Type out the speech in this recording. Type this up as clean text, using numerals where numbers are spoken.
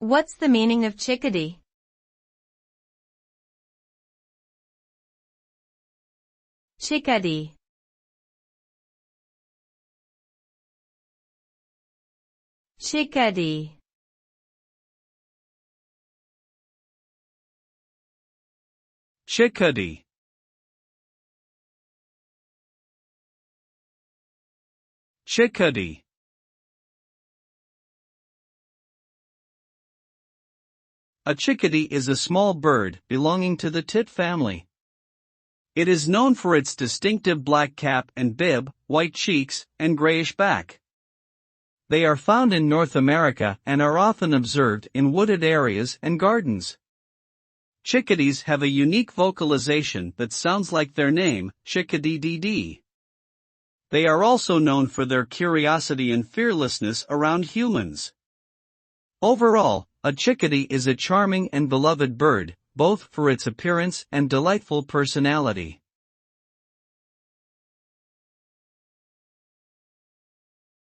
What's the meaning of chickadee? Chickadee. Chickadee. Chickadee. Chickadee. A chickadee is a small bird belonging to the tit family. It is known for its distinctive black cap and bib, white cheeks, and grayish back. They are found in North America and are often observed in wooded areas and gardens. Chickadees have a unique vocalization that sounds like their name, chickadee-dee-dee. They are also known for their curiosity and fearlessness around humans. Overall, a chickadee is a charming and beloved bird, both for its appearance and delightful personality.